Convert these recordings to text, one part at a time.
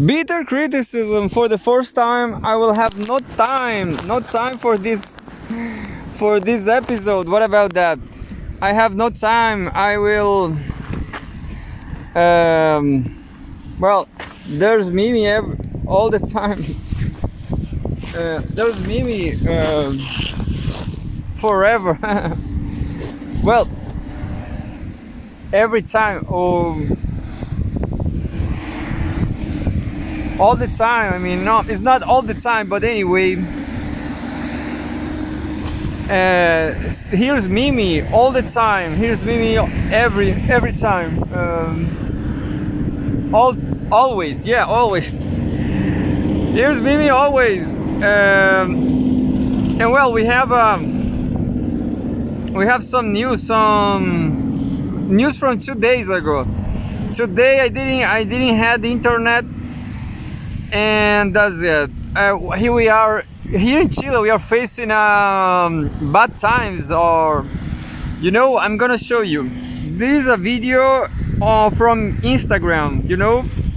Bitter criticism for the first time. I will have no time for this episode. What about that? I have no time. I will. Well, there's Mimi all the time. There's Mimi forever. Well, every time. All the time. I mean, no, it's not all the time, but anyway. Here's Mimi all the time. Here's Mimi every time. Always, yeah, always. Here's Mimi always. And well, we have some news from 2 days ago. Today I didn't have the internet. And that's it. Here we are. Here in Chile, we are facing bad times. Or, I'm gonna show you. This is a video from Instagram.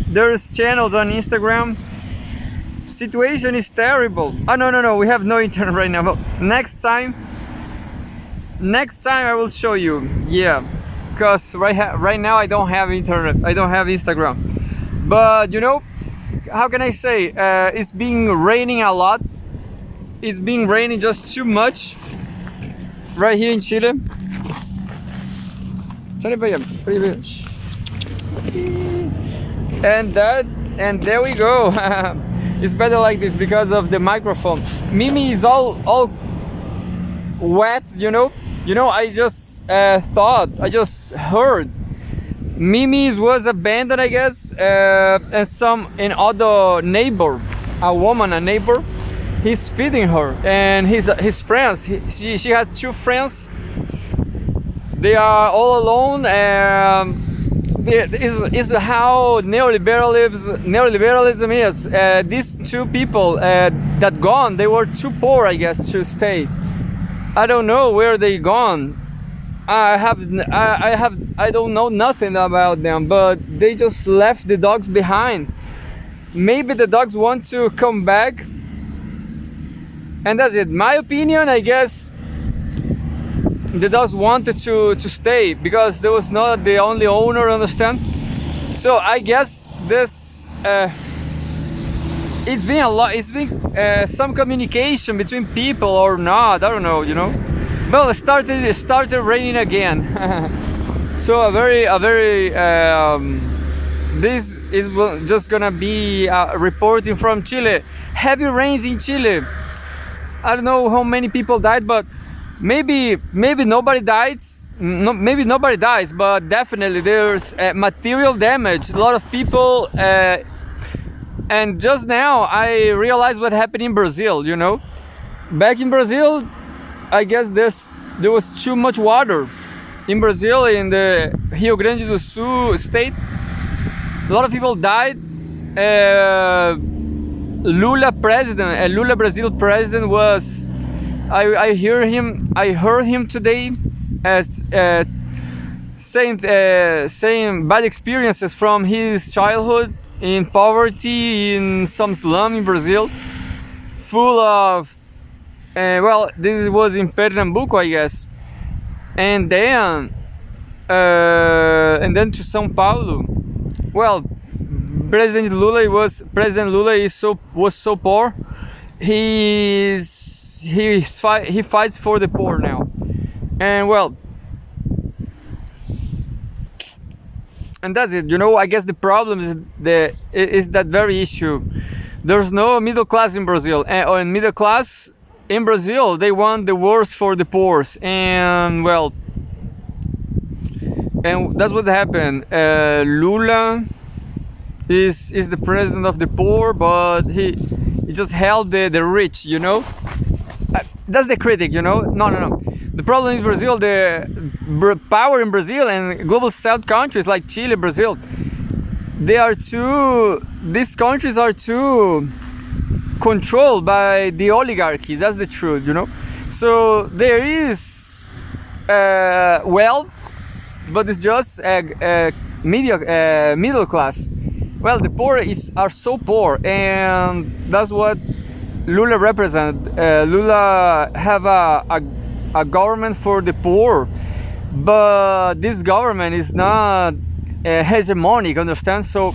There's channels on Instagram. Situation is terrible. Oh no. We have no internet right now. But next time I will show you. Yeah, because right now I don't have internet. I don't have Instagram. But how can I say? It's been raining a lot. It's been raining just too much right here in Chile. And there we go. It's better like this because of the microphone. Mimi is all wet. I just heard Mimi's was abandoned, I guess, and another neighbor, a neighbor, he's feeding her, and his friends. She has 2 friends. They are all alone. Is how neoliberalism is. These 2 people that gone, they were too poor, I guess, to stay. I don't know where they gone. I don't know nothing about them, but they just left the dogs behind. Maybe the dogs want to come back, and that's it. My opinion, I guess the dogs wanted to stay because there was not the only owner, understand? So I guess this it's been some communication between people or not, I don't know, Well, it started raining again. So a very this is just gonna be reporting from Chile. Heavy rains in Chile. I don't know how many people died, but maybe nobody dies. No, maybe nobody dies, but definitely there's material damage. A lot of people. And just now I realized what happened in Brazil. Back in Brazil, I guess there was too much water in Brazil, in the Rio Grande do Sul state. A lot of people died. Lula Brazil president was. I heard him today as saying bad experiences from his childhood in poverty in some slum in Brazil, full of. Well, this was in Pernambuco, I guess, and then to São Paulo. Well, President Lula was so poor. He fights for the poor now, and well, and that's it. I guess the problem is that very issue. There's no middle class in Brazil, or in middle class. In Brazil, they want the worst for the poor, and well, and that's what happened. Lula is the president of the poor, but he just helped the rich. That's the critic. No. The problem is Brazil. The power in Brazil and global South countries like Chile, Brazil, these countries are too controlled by the oligarchy. That's the truth, So there is wealth, but it's just middle class. well, the poor are so poor, and that's what Lula represent. Lula have a government for the poor, but this government is not hegemonic, understand? So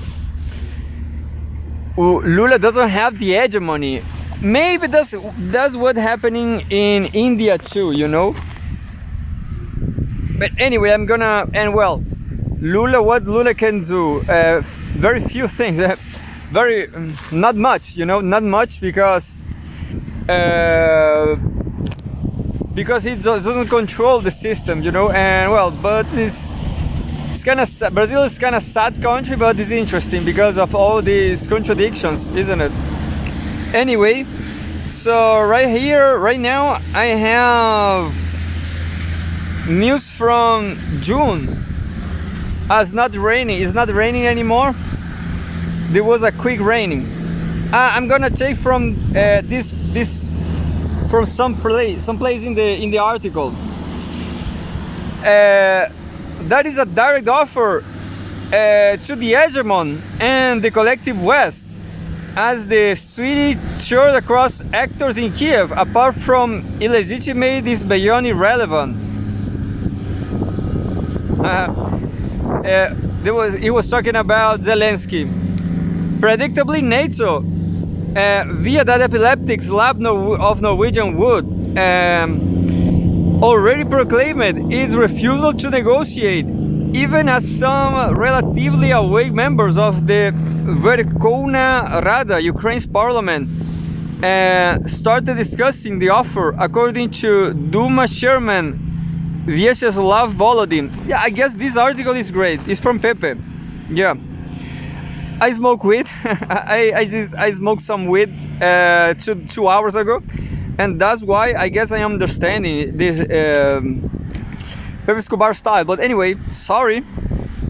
Lula doesn't have the hegemony. Maybe that's what's happening in India too, you know. But anyway, I'm gonna, and well, what Lula can do, very few things, very not much, you know, not much, because he doesn't control the system, you know. And well, but it's kind of, Brazil is kind of sad country, but it's interesting because of all these contradictions, isn't it? Anyway, so right here, right now, I have news from June. It's not raining anymore. There was a quick raining. I'm gonna take from this from some place in the article. That is a direct offer to the hegemon and the collective West, as the sweetie shared across actors in Kiev, apart from illegitimate, is beyond irrelevant. He was talking about Zelensky. Predictably, NATO, via that epileptic slab of Norwegian wood, already proclaimed its refusal to negotiate, even as some relatively awake members of the Verkhovna Rada, Ukraine's parliament, started discussing the offer, according to Duma chairman Vyacheslav Volodin. Yeah, I guess this article is great. It's from Pepe. Yeah. I smoke weed. I smoked some weed 2 hours ago, and that's why I guess I am understanding this Pepe Escobar style. But anyway, sorry.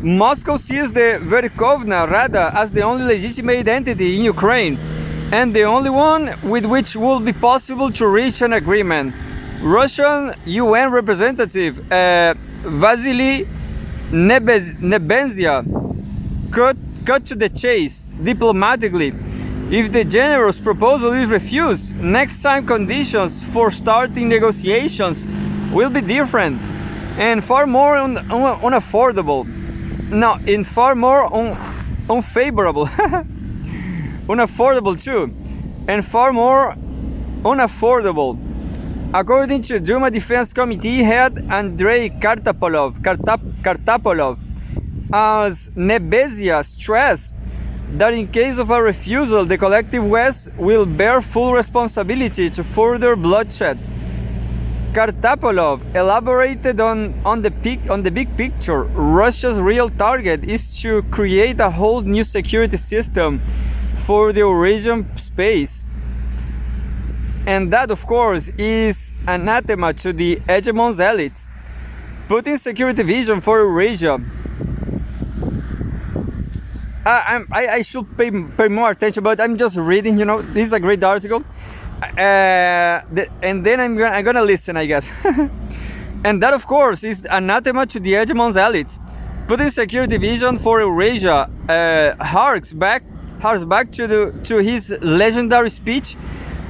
Moscow sees the Verkhovna Rada as the only legitimate entity in Ukraine, and the only one with which will be possible to reach an agreement. Russian UN representative Vasily Nebenzia cut to the chase diplomatically. If the generous proposal is refused, next time conditions for starting negotiations will be different and far more unaffordable. No, in far more unfavorable. Unaffordable too, and far more unaffordable. According to Duma Defense Committee head Andrei Kartapolov, as Nebenzia stressed that in case of a refusal, the collective West will bear full responsibility to further bloodshed. Kartapolov elaborated on the big picture. Russia's real target is to create a whole new security system for the Eurasian space. And that, of course, is anathema to the hegemon's elites. Putin's security vision for Eurasia. I should pay more attention, but I'm just reading, you know. This is a great article. And then I'm gonna listen, I guess. And that, of course, is anathema to the hegemon's elites. Putin's security vision for Eurasia harks back to his legendary speech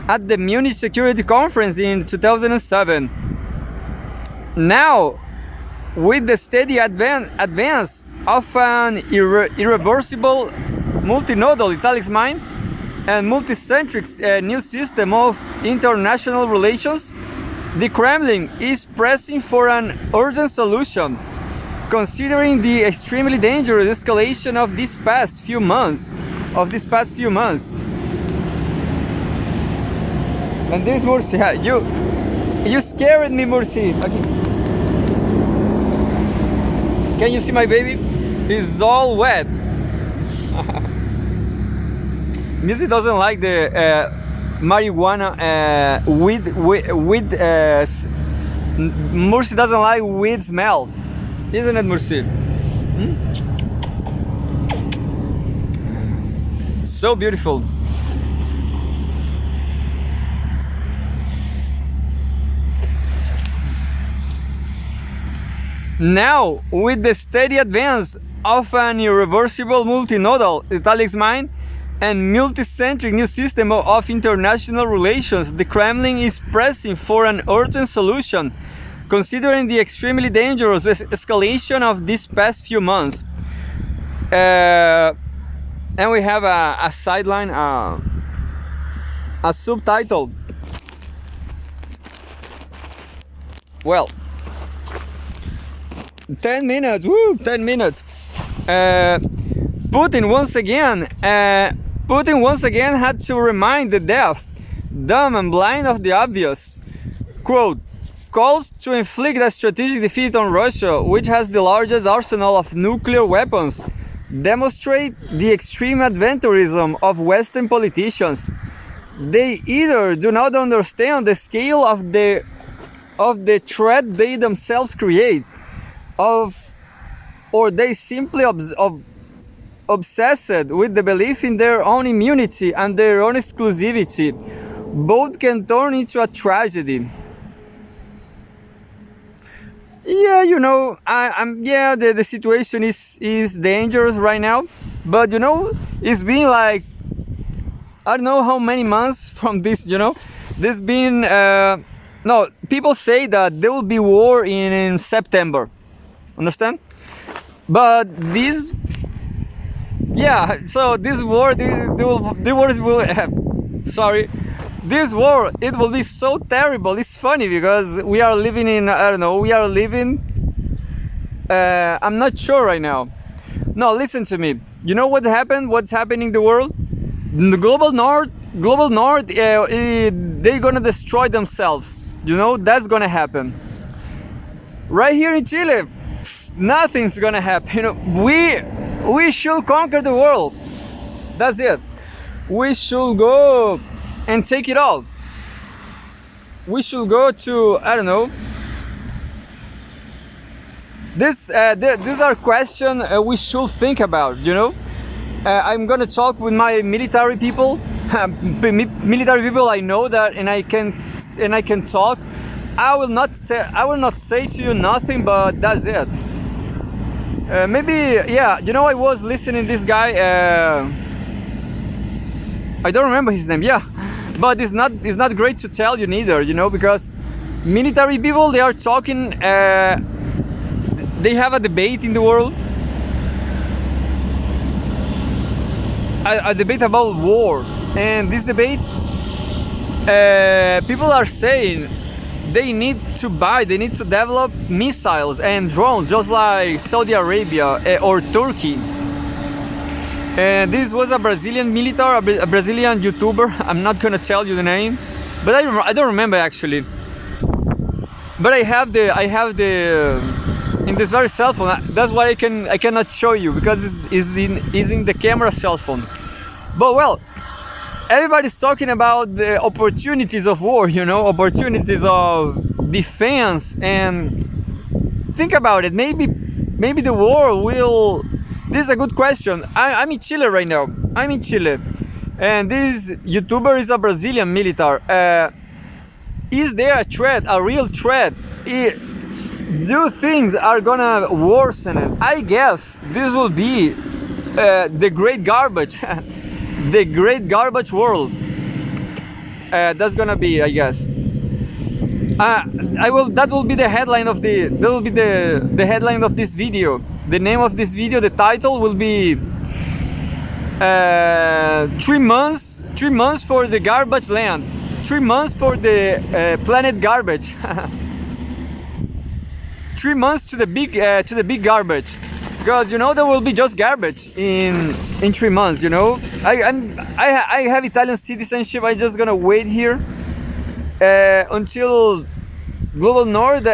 at the Munich Security Conference in 2007. Now, with the steady advance of an irreversible multinodal italics mind and multicentric new system of international relations, the Kremlin is pressing for an urgent solution, considering the extremely dangerous escalation of these past few months. And this Mursi, you scared me, Mursi. Okay. Can you see my baby? He's all wet. Missy doesn't like the marijuana weed. Mursi doesn't like weed smell, isn't it, Mursi? So beautiful. Now, with the steady advance of an irreversible multinodal italics mind and multicentric new system of international relations, the Kremlin is pressing for an urgent solution, considering the extremely dangerous escalation of these past few months. And we have a sideline, a subtitle. Well, 10 minutes, woo, 10 minutes. Putin once again had to remind the deaf, dumb and blind of the obvious. Quote, calls to inflict a strategic defeat on Russia, which has the largest arsenal of nuclear weapons, demonstrate the extreme adventurism of Western politicians. They either do not understand the scale of the threat they themselves create, or they simply obsessed with the belief in their own immunity and their own exclusivity. Both can turn into a tragedy. Yeah, you know, the situation is dangerous right now, but you know, it's been like, I don't know how many months from this, you know, this been, no, people say that there will be war in September, understand? But this, yeah, so this war, the war will, sorry, this war, it will be so terrible. It's funny because we are living in, I don't know, I'm not sure right now. No, listen to me. You know what happened? What's happening in the world? In the global north, they're gonna destroy themselves. You know, that's gonna happen. Right here in Chile, nothing's gonna happen. You know, we should conquer the world. That's it. We should go and take it all. We should go to, I don't know. These are questions we should think about, you know. I'm gonna talk with my military people, military people I know that, and I can talk. I will not say to you nothing, but that's it. Maybe, yeah, you know, I was listening to this guy. I don't remember his name. Yeah, but it's not great to tell you neither, you know, because military people, they are talking. They have a debate in the world. A debate about war, and this debate, people are saying they need to develop missiles and drones just like Saudi Arabia or Turkey. And this was a Brazilian military, a Brazilian YouTuber. I'm not gonna tell you the name, but I don't remember actually. But I have the in this very cell phone. That's why I cannot show you because it's in the camera cell phone. But well, everybody's talking about the opportunities of war, you know, opportunities of defense, and think about it. Maybe the war will. This is a good question. I'm in Chile right now. I'm in Chile, and this YouTuber is a Brazilian military. Is there a threat, a real threat? Do things are gonna worsen it? I guess this will be the great garbage, the great garbage world. That's gonna be, I guess. That will be the headline of the headline of this video. The name of this video, the title will be 3 months for the garbage land. 3 months for the planet garbage. 3 months to the big garbage, because you know there will be just garbage in 3 months. You know, I have Italian citizenship. I'm just gonna wait here until global north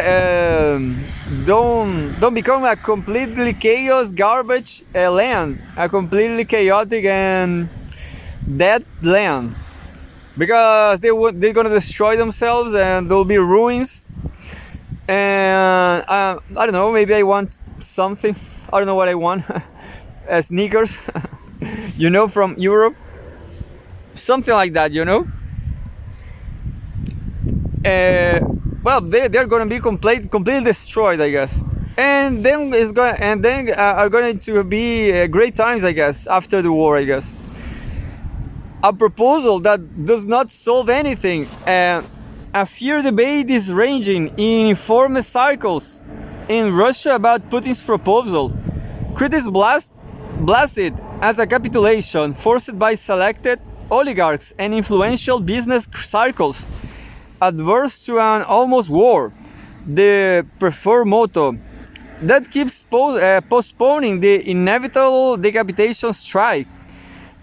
don't become a completely chaos garbage land, a completely chaotic and dead land, because they're gonna destroy themselves and there'll be ruins. And I don't know, maybe I want something. I don't know what I want. Sneakers, you know, from Europe, something like that, you know. Well, they're gonna be completely destroyed, I guess. and then are going to be great times, I guess, after the war, I guess. A proposal that does not solve anything. A fierce debate is raging in informed circles in Russia about Putin's proposal. Critics blast it as a capitulation forced by selected oligarchs and influential business circles, adverse to an almost war. The preferred motto that keeps postponing the inevitable decapitation strike.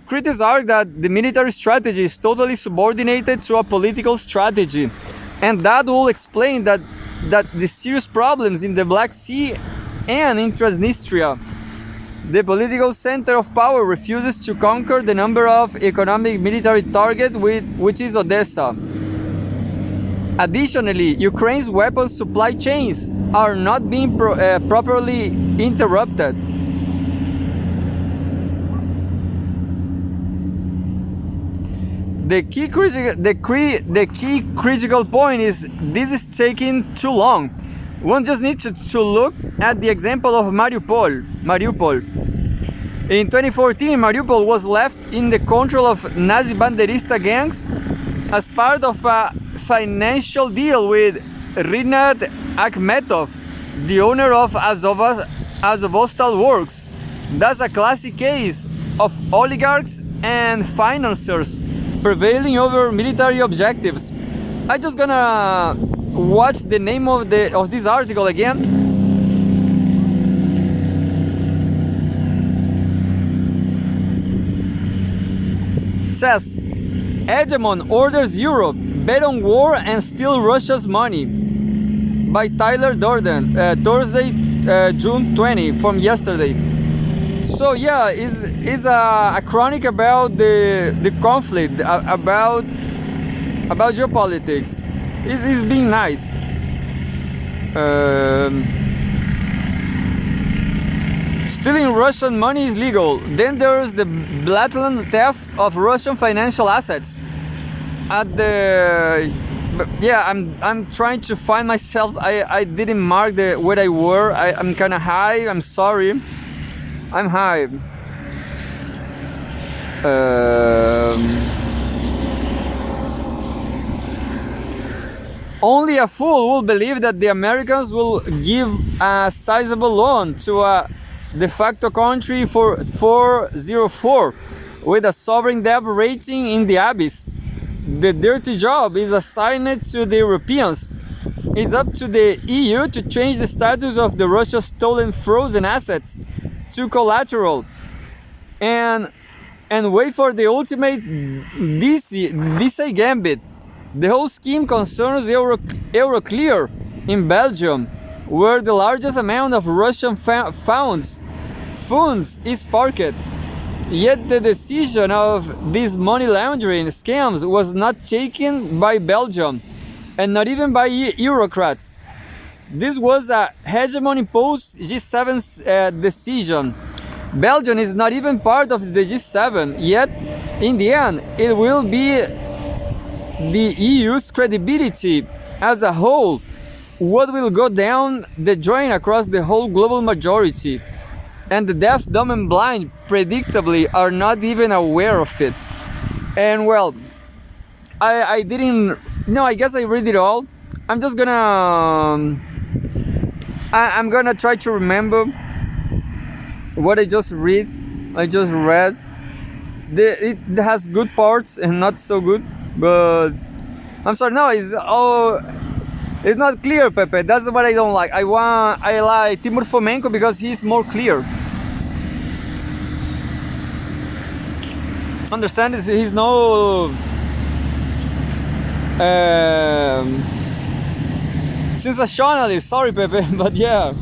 Critics argue that the military strategy is totally subordinated to a political strategy, and that will explain that the serious problems in the Black Sea and in Transnistria. The political center of power refuses to conquer the number of economic military target which is Odessa. Additionally, Ukraine's weapons supply chains are not being properly interrupted. The key critical point is this is taking too long. One just needs to look at the example of Mariupol. In 2014, Mariupol was left in the control of Nazi Banderista gangs as part of a financial deal with Rinat Akhmetov, the owner of Azovstal Works. That's a classic case of oligarchs and financiers prevailing over military objectives. I'm just gonna watch the name of this article again. It says, Hegemon orders Europe bet on war and steal Russia's money, by Tyler Durden, Thursday, June 20, from yesterday. So yeah, is a chronic about the conflict, about geopolitics. It's being nice. Stealing Russian money is legal. Then there's the blatant theft of Russian financial assets. I'm trying to find myself. I didn't mark where I were. I'm kind of high. I'm sorry. I'm high. Only a fool will believe that the Americans will give a sizable loan to a de facto country for 404 with a sovereign debt rating in the abyss. The dirty job is assigned to the Europeans. It's up to the EU to change the status of the Russia's stolen frozen assets to collateral and wait for the ultimate DC gambit. The whole scheme concerns Euroclear in Belgium, where the largest amount of Russian funds is parked. Yet the decision of these money laundering scams was not taken by Belgium, and not even by Eurocrats. This was a hegemon-imposed G7's decision. Belgium is not even part of the G7, yet in the end it will be the EU's credibility as a whole what will go down the drain across the whole global majority. And the deaf, dumb and blind predictably are not even aware of it. And well, I didn't, no, I guess I read it all. I'm just gonna I'm gonna try to remember what I just read. It has good parts and not so good, but I'm sorry, no, it's not clear, Pepe. That's what I don't like. I like Timur Fomenko because he's more clear. Understand? He's no sensationalist. Sorry, Pepe, but yeah.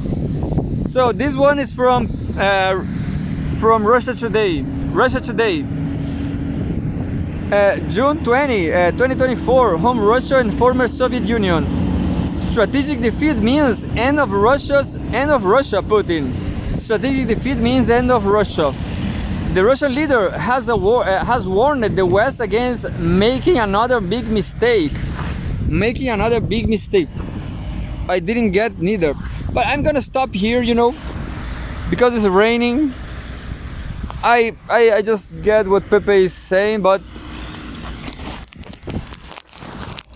So this one is from Russia Today. June 20, 2024. Home Russia and former Soviet Union. Strategic defeat means end of Russia, Putin. Strategic defeat means end of Russia. The Russian leader has warned the West against making another big mistake. I didn't get neither. But I'm gonna stop here, you know, because it's raining. I just get what Pepe is saying, but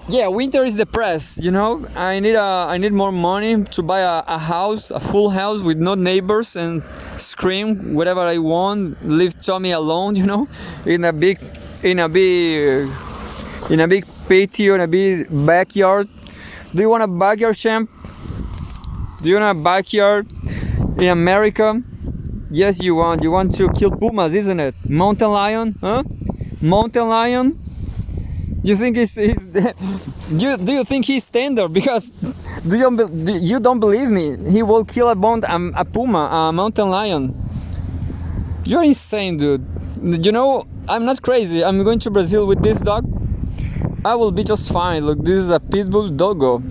yeah, winter is depressed, you know. I need more money to buy a house, a full house with no neighbors, and scream whatever I want, leave Tommy alone, you know, in a big in a big in a big patio, in a big backyard. Do you want a backyard, champ? Do you want a backyard in America? Yes, you want. You want to kill pumas, isn't it? Mountain lion, huh? Mountain lion. You think he's do you think he's tender? Because you don't believe me? He will kill a puma, a mountain lion. You're insane, dude. You know, I'm not crazy. I'm going to Brazil with this dog. I will be just fine. Look, this is a pit bull doggo.